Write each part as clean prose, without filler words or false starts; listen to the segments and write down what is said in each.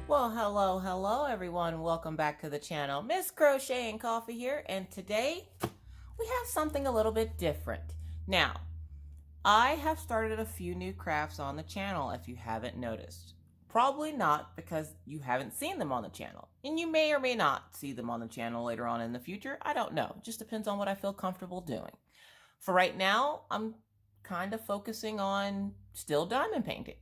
Well, hello everyone. Welcome back to the channel. Miss Crochet and Coffee here, and today we have something a little bit different. Now, I have started a few new crafts on the channel if you haven't noticed. Probably not because you haven't seen them on the channel, and you may or may not see them on the channel later on in the future. I don't know. It just depends on what I feel comfortable doing. For right now, I'm kind of focusing on still diamond painting.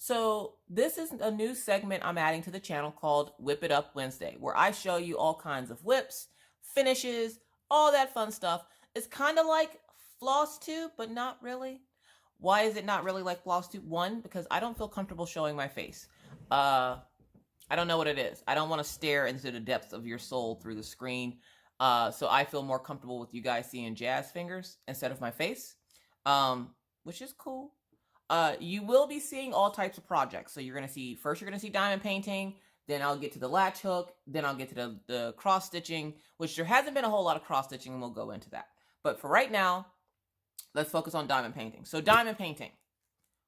So this is a new segment I'm adding to the channel called Whip It Up Wednesday, where I show you all kinds of whips, finishes, all that fun stuff. It's kind of like Floss Tube, but not really. Why is it not really like Floss Tube? One, because I don't feel comfortable showing my face. I don't know what it is. I don't want to stare into the depths of your soul through the screen. So I feel more comfortable with you guys seeing jazz fingers instead of my face, which is cool. You will be seeing all types of projects. So you're going to see, first you're going to see diamond painting, then I'll get to the latch hook, then I'll get to the cross stitching, which there hasn't been a whole lot of cross stitching, and we'll go into that. But for right now, let's focus on diamond painting. So diamond painting,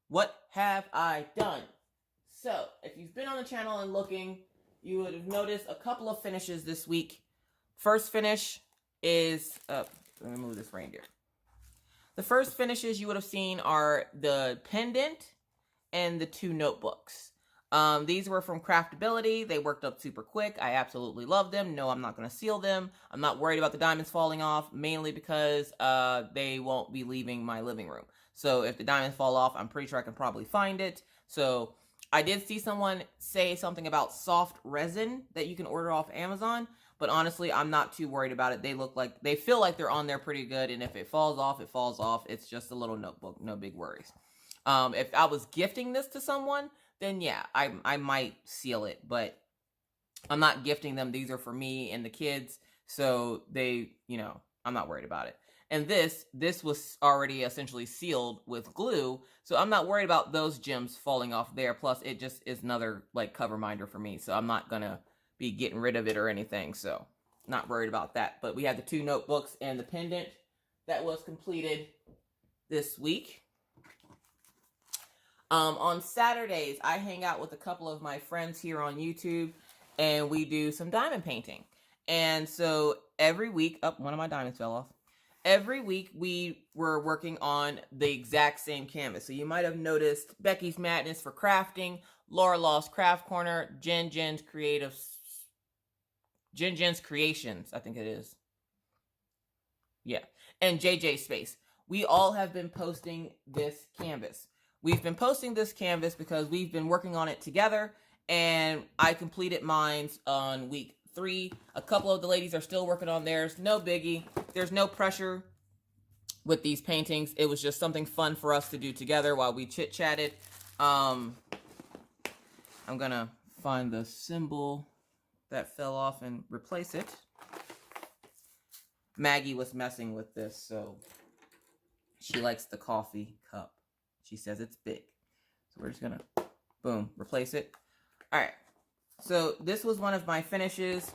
what have I done? So if you've been on the channel and looking, you would have noticed a couple of finishes this week. First finish is, let me move this reindeer. The first finishes you would have seen are the pendant and the two notebooks. These were from Craftability. They worked up super quick. I absolutely love them. No, I'm not going to seal them. I'm not worried about the diamonds falling off, mainly because they won't be leaving my living room. So if the diamonds fall off, I'm pretty sure I can probably find it. So I did see someone say something about soft resin that you can order off Amazon. But honestly, I'm not too worried about it. They feel like they're on there pretty good. And if it falls off, it falls off. It's just a little notebook. No big worries. If I was gifting this to someone, then yeah, I might seal it. But I'm not gifting them. These are for me and the kids. So I'm not worried about it. And this was already essentially sealed with glue. So I'm not worried about those gems falling off there. Plus, it just is another cover minder for me. So I'm not going to be getting rid of it or anything, so not worried about that. But we had the two notebooks and the pendant that was completed this week. On Saturdays, I hang out with a couple of my friends here on YouTube, and we do some diamond painting. And so every week, one of my diamonds fell off. Every week we were working on the exact same canvas. So you might have noticed Becky's Madness for crafting, Laura Lost Craft Corner, Jen's Creations, I think it is. Yeah. And JJ Space. We all have been posting this canvas. We've been posting this canvas because we've been working on it together, and I completed mine on week 3. A couple of the ladies are still working on theirs. No biggie. There's no pressure with these paintings. It was just something fun for us to do together while we chit-chatted. I'm gonna find the symbol that fell off and replace it. Maggie was messing with this, so she likes the coffee cup. She says it's big. So we're just gonna, boom, replace it. All right, so this was one of my finishes.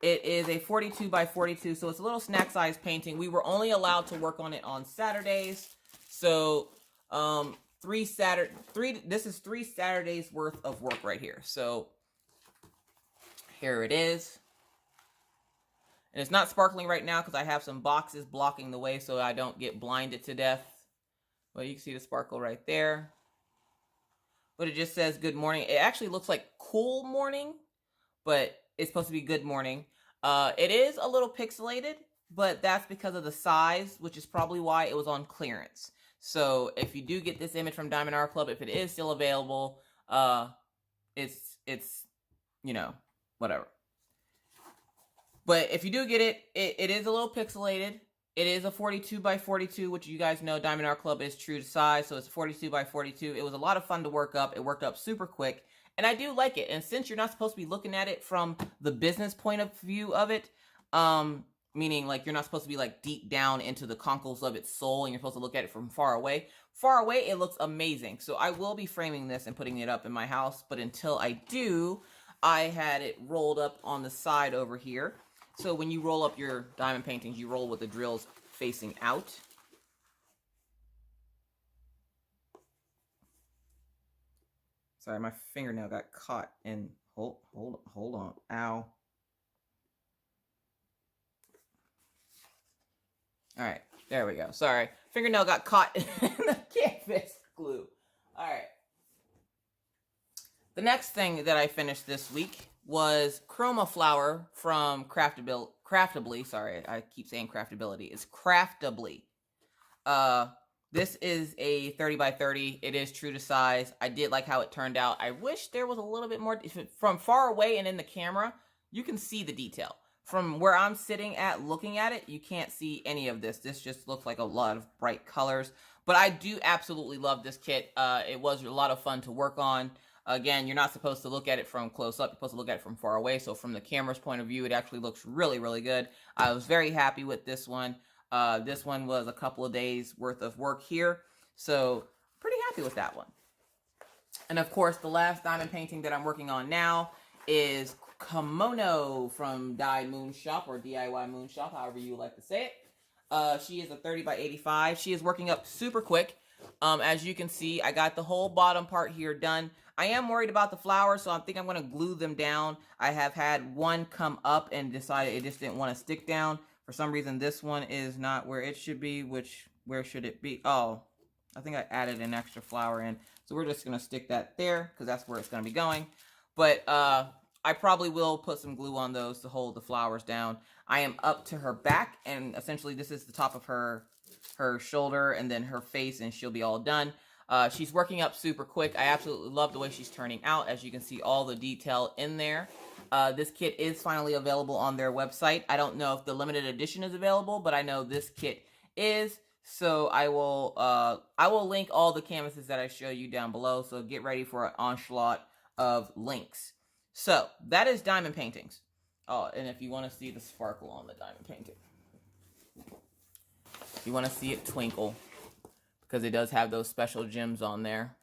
It is a 42 by 42, so it's a little snack size painting. We were only allowed to work on it on Saturdays. So this is 3 Saturdays worth of work right here. So here it is. And it's not sparkling right now because I have some boxes blocking the way so I don't get blinded to death. Well, you can see the sparkle right there. But it just says good morning. It actually looks like cool morning, but it's supposed to be good morning. It is a little pixelated, but that's because of the size, which is probably why it was on clearance. So if you do get this image from Diamond Art Club, if it is still available, it's whatever. But if you do get it, it is a little pixelated. It is a 42 by 42, which you guys know Diamond Art Club is true to size. So it's 42 by 42. It was a lot of fun to work up. It worked up super quick. And I do like it. And since you're not supposed to be looking at it from the business point of view of it, meaning you're not supposed to be deep down into the conkles of its soul and you're supposed to look at it from far away. Far away, it looks amazing. So I will be framing this and putting it up in my house. But until I do, I had it rolled up on the side over here. So when you roll up your diamond paintings, you roll with the drills facing out. Sorry, my fingernail got caught in, hold on, ow. All right, there we go. Sorry, fingernail got caught in the canvas glue. All right. The next thing that I finished this week was Chroma Flower from Craftably. Sorry, I keep saying Craftability. It's Craftably. This is a 30 by 30. It is true to size. I did like how it turned out. I wish there was a little bit more. From far away and in the camera, you can see the detail. From where I'm sitting at looking at it, you can't see any of this. This just looks like a lot of bright colors. But I do absolutely love this kit. It was a lot of fun to work on. Again, you're not supposed to look at it from close up. You're supposed to look at it from far away. So from the camera's point of view, it actually looks really, really good. I was very happy with this one. This one was a couple of days worth of work here. So pretty happy with that one. And of course, the last diamond painting that I'm working on now is Kimono from Dye Moon Shop, or DIY Moon Shop, however you like to say it. She is a 30 by 85. She is working up super quick. As you can see, I got the whole bottom part here done. I am worried about the flowers, so I think I'm going to glue them down. I have had one come up and decided it just didn't want to stick down. For some reason, this one is not where it should be, where should it be? Oh, I think I added an extra flower in. So we're just going to stick that there because that's where it's going to be going. But I probably will put some glue on those to hold the flowers down. I am up to her back, and essentially this is the top of her shoulder and then her face, and she'll be all done. She's working up super quick. I absolutely love the way she's turning out. As you can see, all the detail in there. This kit is finally available on their website. I don't know if the limited edition is available, but I know this kit is. So I will link all the canvases that I show you down below. So get ready for an onslaught of links. So that is diamond paintings. Oh, and if you want to see the sparkle on the diamond painting, you want to see it twinkle, because it does have those special gems on there.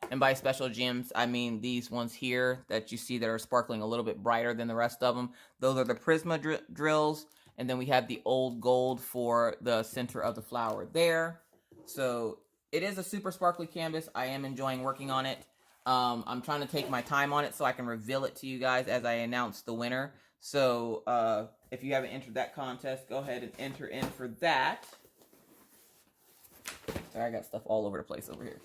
And by special gems, I mean these ones here that you see that are sparkling a little bit brighter than the rest of them. Those are the Prisma drills. And then we have the old gold for the center of the flower there. So it is a super sparkly canvas. I am enjoying working on it. I'm trying to take my time on it so I can reveal it to you guys as I announce the winner. So if you haven't entered that contest, go ahead and enter in for that. Sorry, I got stuff all over the place over here.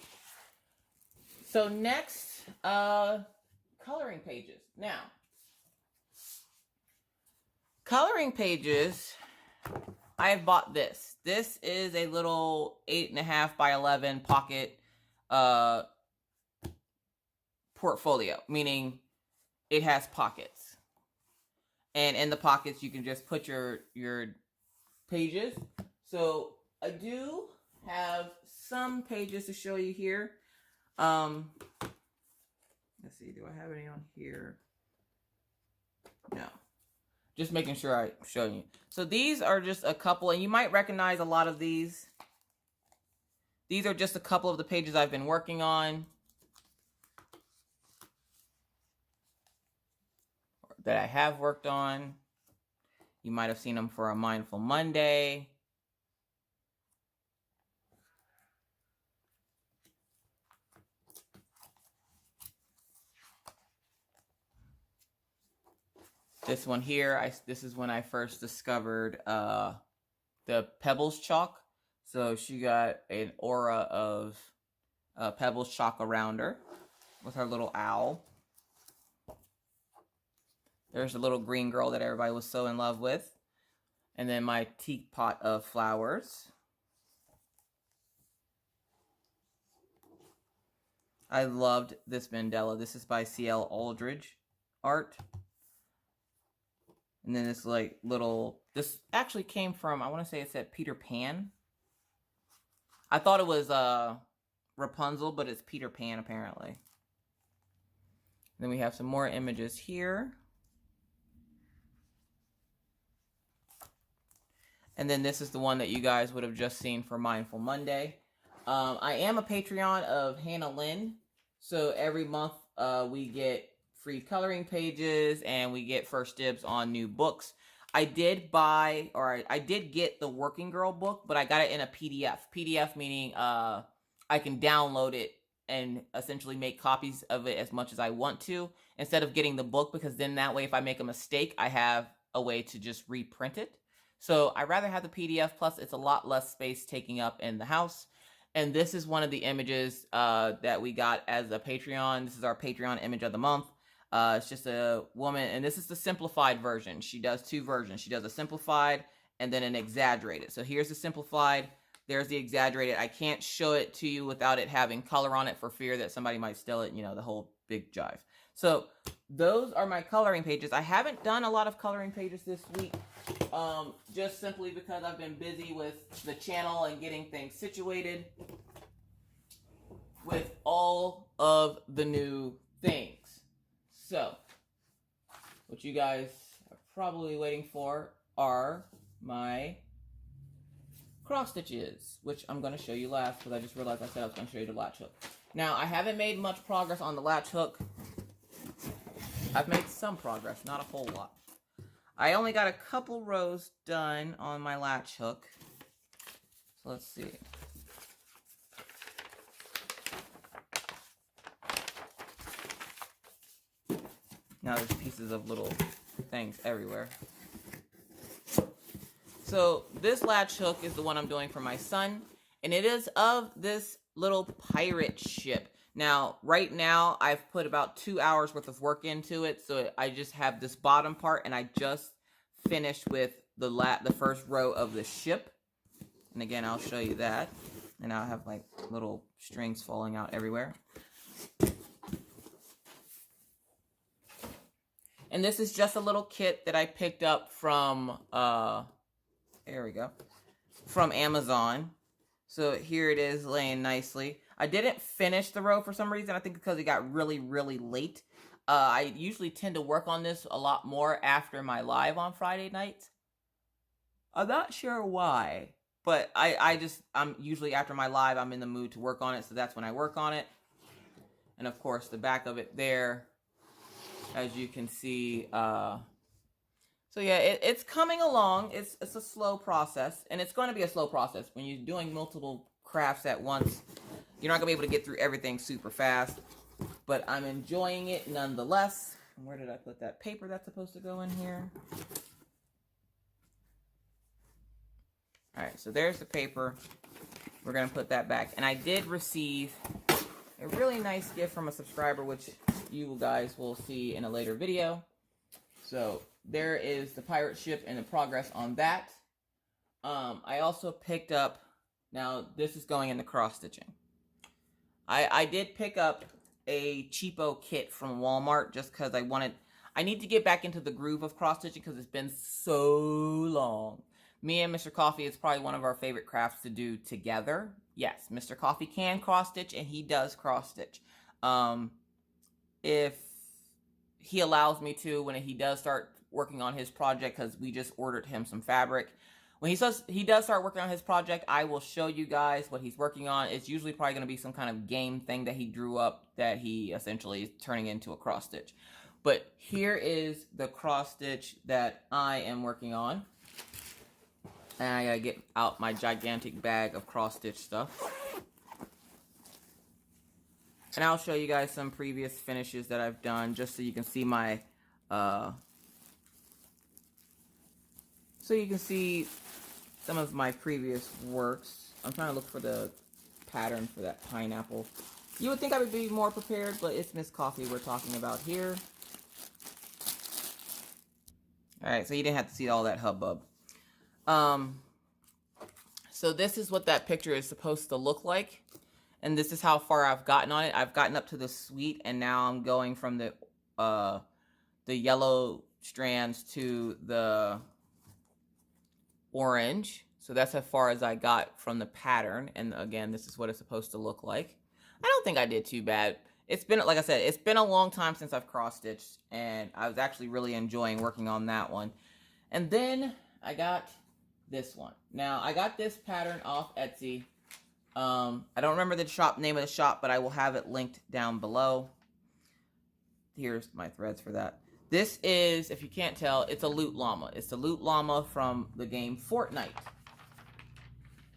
So next, coloring pages. Now, coloring pages, I have bought this. This is a little 8.5 by 11 pocket portfolio, meaning it has pockets. And in the pockets, you can just put your pages. So I do have some pages to show you here. Let's see, do I have any on here? No. Just making sure I show you. So these are just a couple, and you might recognize a lot of these. These are just a couple of the pages I've been working on that I have worked on. You might have seen them for a Mindful Monday. This one here, this is when I first discovered the Pebbles chalk. So she got an aura of Pebbles chalk around her with her little owl. There's a little green girl that everybody was so in love with. And then my teapot of flowers. I loved this mandala. This is by C.L. Aldridge art. And then this like little, this actually came from, I want to say it said Peter Pan. I thought it was Rapunzel, but it's Peter Pan apparently. Then we have some more images here. And then this is the one that you guys would have just seen for Mindful Monday. I am a Patreon of Hannah Lynn. So every month we get free coloring pages and we get first dibs on new books. I did buy, or I did get the Working Girl book, but I got it in a PDF. PDF meaning I can download it and essentially make copies of it as much as I want to, instead of getting the book, because then that way if I make a mistake, I have a way to just reprint it. So I rather have the PDF, plus it's a lot less space taking up in the house. And this is one of the images that we got as a Patreon. This is our Patreon image of the month. It's just a woman, and this is the simplified version. She does two versions. She does a simplified and then an exaggerated. So here's the simplified. There's the exaggerated. I can't show it to you without it having color on it for fear that somebody might steal it, you know, the whole big jive. So those are my coloring pages. I haven't done a lot of coloring pages this week, just simply because I've been busy with the channel and getting things situated with all of the new things. So, what you guys are probably waiting for are my cross stitches, which I'm going to show you last because I just realized I said I was going to show you the latch hook. Now, I haven't made much progress on the latch hook. I've made some progress, not a whole lot. I only got a couple rows done on my latch hook. So let's see. Now there's pieces of little things everywhere. So this latch hook is the one I'm doing for my son, and it is of this little pirate ship. Now, right now, I've put about 2 hours worth of work into it, so I just have this bottom part, and I just finished with the first row of the ship. And again, I'll show you that. And I'll have like little strings falling out everywhere. And this is just a little kit that I picked up from, there we go, from Amazon. So here it is laying nicely. I didn't finish the row for some reason. I think because it got really, really late. I usually tend to work on this a lot more after my live on Friday nights. I'm not sure why, but I'm usually after my live, I'm in the mood to work on it. So that's when I work on it. And of course, the back of it there, as you can see. So yeah, it's coming along. It's a slow process, and it's going to be a slow process. When you're doing multiple crafts at once, you're not going to be able to get through everything super fast, but I'm enjoying it nonetheless. And where did I put that paper that's supposed to go in here? All right, so there's the paper. We're going to put that back. And I did receive a really nice gift from a subscriber, which you guys will see in a later video. So there is the pirate ship and the progress on that. I also picked up, now this is going into cross stitching. I did pick up a cheapo kit from Walmart just because I need to get back into the groove of cross stitching because it's been so long. Me and Mr. Coffee is probably one of our favorite crafts to do together. Yes, Mr. Coffee can cross stitch, and he does cross stitch. If he allows me to, when he does start working on his project, because we just ordered him some fabric. When he does start working on his project, I will show you guys what he's working on. It's usually probably going to be some kind of game thing that he drew up that he essentially is turning into a cross stitch. But here is the cross stitch that I am working on. And I gotta get out my gigantic bag of cross stitch stuff. And I'll show you guys some previous finishes that I've done just so you can see my, so you can see some of my previous works. I'm trying to look for the pattern for that pineapple. You would think I would be more prepared, but it's Miss Coffee we're talking about here. Alright, so you didn't have to see all that hubbub. So this is what that picture is supposed to look like. And this is how far I've gotten on it. I've gotten up to the sweet, and now I'm going from the yellow strands to the orange. So that's as far as I got from the pattern. And again, this is what it's supposed to look like. I don't think I did too bad. It's been, like I said, it's been a long time since I've cross-stitched, and I was actually really enjoying working on that one. And then I got this one. Now, I got this pattern off Etsy. I don't remember the name of the shop, but I will have it linked down below. Here's my threads for that. This is, if you can't tell, it's a loot llama. It's the loot llama from the game Fortnite.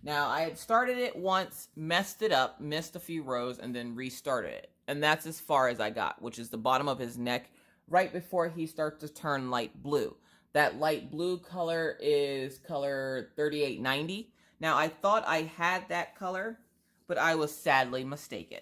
Now, I had started it once, messed it up, missed a few rows, and then restarted it. And that's as far as I got, which is the bottom of his neck, right before he starts to turn light blue. That light blue color is color 3890. Now, I thought I had that color, but I was sadly mistaken.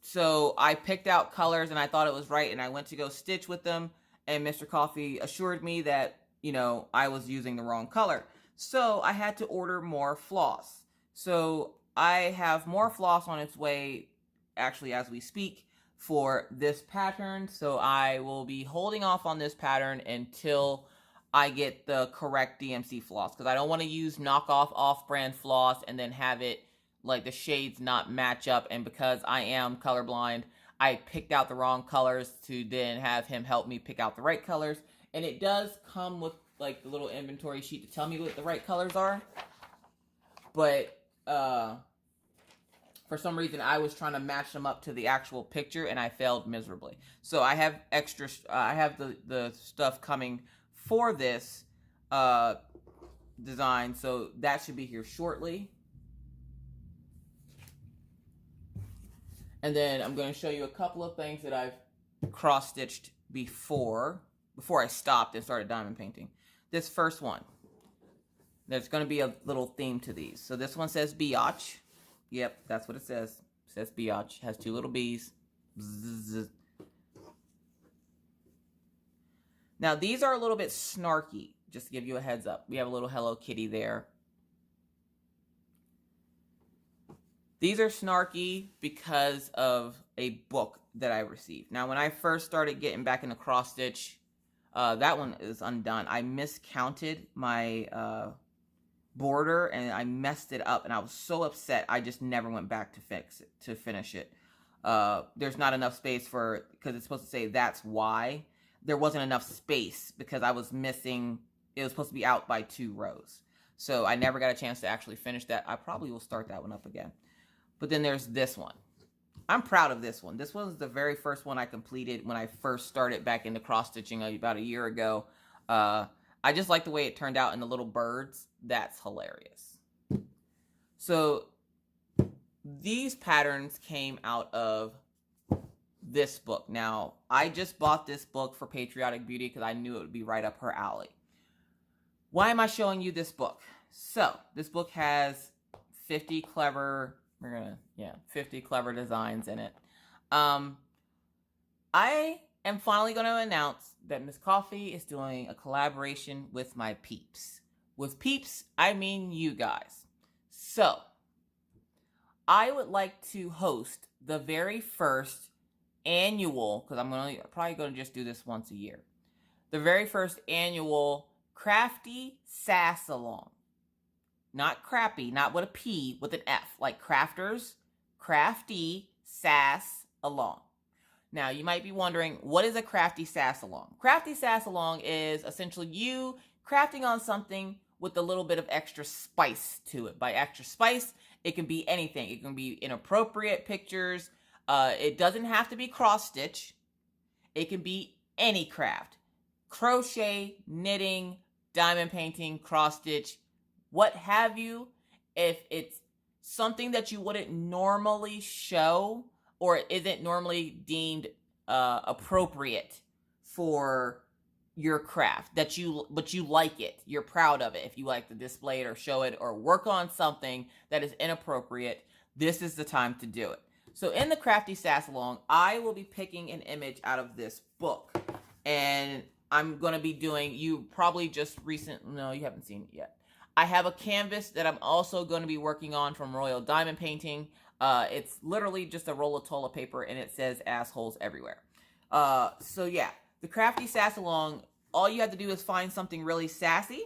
So I picked out colors, and I thought it was right, and I went to go stitch with them, and Mr. Coffee assured me that, you know, I was using the wrong color. So I had to order more floss. So I have more floss on its way, actually, as we speak, for this pattern. So I will be holding off on this pattern until I get the correct DMC floss, because I don't want to use knockoff off-brand floss and then have it, like, the shades not match up. And because I am colorblind, I picked out the wrong colors to then have him help me pick out the right colors. And it does come with, like, the little inventory sheet to tell me what the right colors are. But for some reason, I was trying to match them up to the actual picture, and I failed miserably. So I have extra, I have the stuff coming for this design, so that should be here shortly. And then I'm going to show you a couple of things that I've cross-stitched before I stopped and started diamond painting. This first one, there's going to be a little theme to these. So this one says biatch. Yep, that's what it says. It says biatch. Has two little B's. Bzzz. Now, these are a little bit snarky, just to give you a heads up. We have a little Hello Kitty there. These are snarky because of a book that I received. Now, when I first started getting back into cross-stitch, that one is undone. I miscounted my border, and I messed it up, and I was so upset I just never went back to finish it. There's not enough space for, because it's supposed to say that's why. There wasn't enough space because I was missing, it was supposed to be out by 2 rows. So I never got a chance to actually finish that. I probably will start that one up again. But then there's this one. I'm proud of this one. This was the very first one I completed when I first started back into cross-stitching about a year ago. I just like the way it turned out, and the little birds. That's hilarious. So these patterns came out of this book. Now, I just bought this book for Patriotic Beauty because I knew it would be right up her alley. Why am I showing you this book? So this book has 50 clever 50 clever designs in it. I am finally going to announce that Miss Coffee is doing a collaboration with my peeps. With peeps, I mean you guys. So, I would like to host the very first annual, because I'm probably going to just do this once a year, the very first annual Crafty Sas along. Not crappy, not with a P, with an F, like crafters, Crafty Sas along. Now, you might be wondering, what is a Crafty Sas along? Crafty Sas along is essentially you crafting on something with a little bit of extra spice to it. By extra spice, it can be anything. It can be inappropriate pictures. It doesn't have to be cross-stitch. It can be any craft. Crochet, knitting, diamond painting, cross-stitch, what have you. If it's something that you wouldn't normally show or it isn't normally deemed appropriate for your craft, but you like it, you're proud of it, if you like to display it or show it or work on something that is inappropriate, this is the time to do it. So in the Crafty Sas along, I will be picking an image out of this book, and I'm going to be doing, you probably just no, you haven't seen it yet. I have a canvas that I'm also going to be working on from Royal Diamond Painting. It's literally just a roll of toilet paper, and it says assholes everywhere. So yeah, the Crafty Sas along, all you have to do is find something really sassy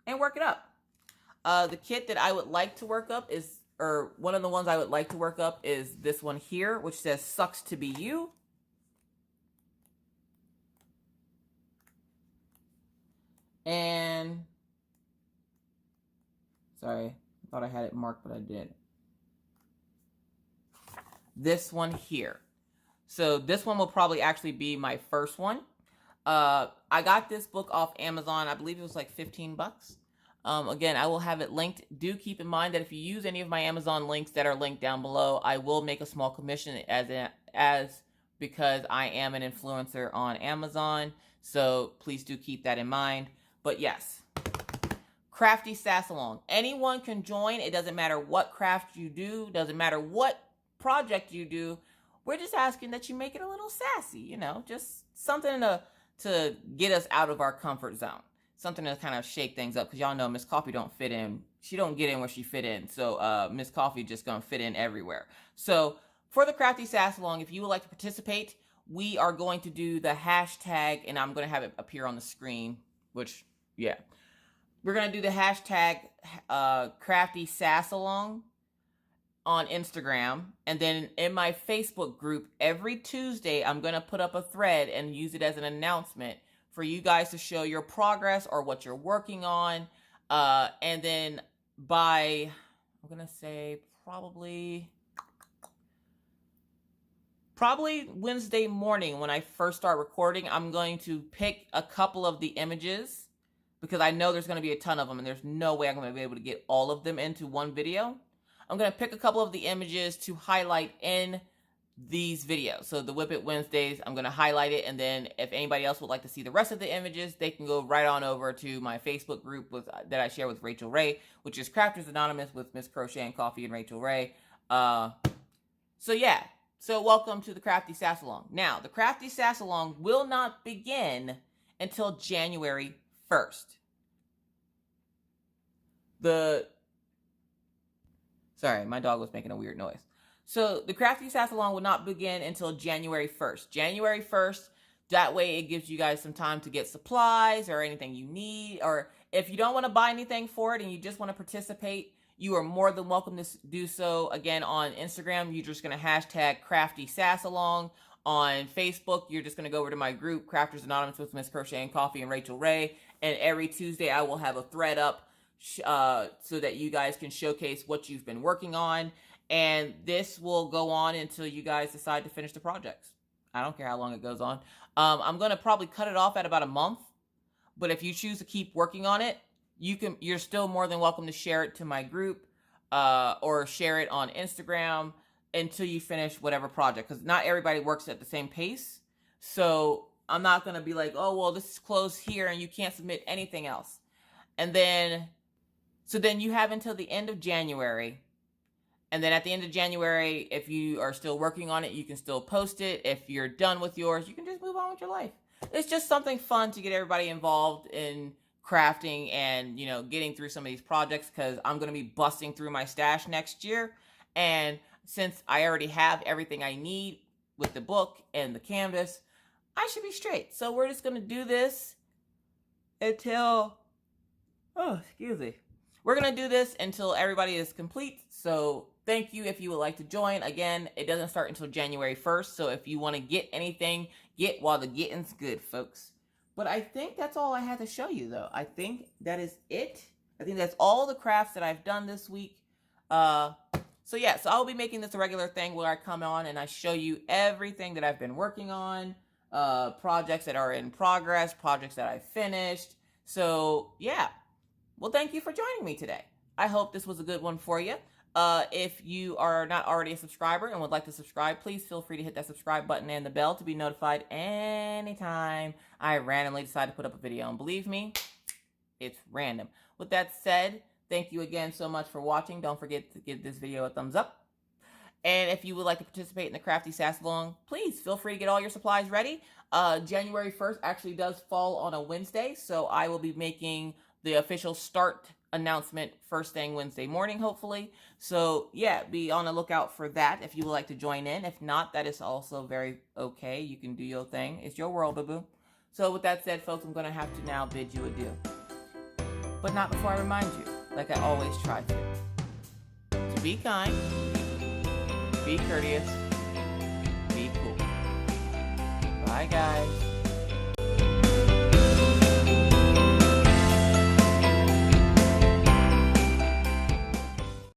and work it up. The kit that I would like to work up is, or one of the ones I would like to work up is this one here, which says Sucks to Be You. And sorry, I thought I had it marked, but I did. This one here. So this one will probably actually be my first one. I got this book off Amazon. I believe it was like 15 bucks. Again, I will have it linked. Do keep in mind that if you use any of my Amazon links that are linked down below, I will make a small commission because I am an influencer on Amazon. So please do keep that in mind. But yes, Crafty Sas along. Anyone can join. It doesn't matter what craft you do. Doesn't matter what project you do. We're just asking that you make it a little sassy, you know, just something to get us out of our comfort zone. Something to kind of shake things up, because y'all know Miss Coffee don't fit in. She don't get in where she fit in. So Miss Coffee just gonna fit in everywhere. So for the Crafty Sas along, if you would like to participate, we are going to do the hashtag, and I'm gonna have it appear on the screen, which, yeah. We're gonna do the hashtag Crafty Sas along on Instagram, and then in my Facebook group, every Tuesday, I'm gonna put up a thread and use it as an announcement for you guys to show your progress or what you're working on. And then by, I'm gonna say probably Wednesday morning when I first start recording, I'm going to pick a couple of the images, because I know there's gonna be a ton of them and there's no way I'm gonna be able to get all of them into one video. I'm gonna pick a couple of the images to highlight in these videos. So the Whip It Wednesdays, I'm going to highlight it, and then if anybody else would like to see the rest of the images, they can go right on over to my Facebook group that I share with Rachel Ray, which is Crafters Anonymous with Miss Crochet and Coffee and Rachel Ray. So yeah, so welcome to the Crafty Sas along. Now, the Crafty Sas along will not begin until January 1st. Sorry, my dog was making a weird noise. So the Crafty Sas along will not begin until January 1st. January 1st, that way it gives you guys some time to get supplies or anything you need. Or if you don't want to buy anything for it and you just want to participate, you are more than welcome to do so. Again, on Instagram, you're just going to hashtag Crafty Sas along. On Facebook, you're just going to go over to my group, Crafters Anonymous with Miss Crochet and Coffee and Rachel Ray. And every Tuesday, I will have a thread up so that you guys can showcase what you've been working on. And this will go on until you guys decide to finish the projects. I don't care how long it goes on. I'm going to probably cut it off at about a month. But if you choose to keep working on it, you're still more than welcome to share it to my group or share it on Instagram until you finish whatever project. Because not everybody works at the same pace. So I'm not going to be like, oh, well, this is closed here and you can't submit anything else. And then, so then you have until the end of January. And then at the end of January, if you are still working on it, you can still post it. If you're done with yours, you can just move on with your life. It's just something fun to get everybody involved in crafting and, you know, getting through some of these projects, because I'm going to be busting through my stash next year. And since I already have everything I need with the book and the canvas, I should be straight. So we're just going to do this until, oh, excuse me. We're going to do this until everybody is complete. So thank you if you would like to join. Again, it doesn't start until January 1st. So if you want to get anything, get while the getting's good, folks. But I think that's all I had to show you, though. I think that is it. I think that's all the crafts that I've done this week. So yeah, so I'll be making this a regular thing where I come on and I show you everything that I've been working on, projects that are in progress, projects that I finished. So yeah. Well, thank you for joining me today. I hope this was a good one for you. If you are not already a subscriber and would like to subscribe, please feel free to hit that subscribe button and the bell to be notified anytime I randomly decide to put up a video. And believe me, it's random. With that said, thank you again so much for watching. Don't forget to give this video a thumbs up. And if you would like to participate in the Crafty Sas along, please feel free to get all your supplies ready. January 1st actually does fall on a Wednesday, so I will be making the official start announcement first thing Wednesday morning, hopefully. So yeah, be on the lookout for that if you would like to join in. If not, that is also very okay. You can do your thing. It's your world, boo-boo. So with that said, folks, I'm going to have to now bid you adieu. But not before I remind you, like I always try to be kind, be courteous, be cool. Bye, guys.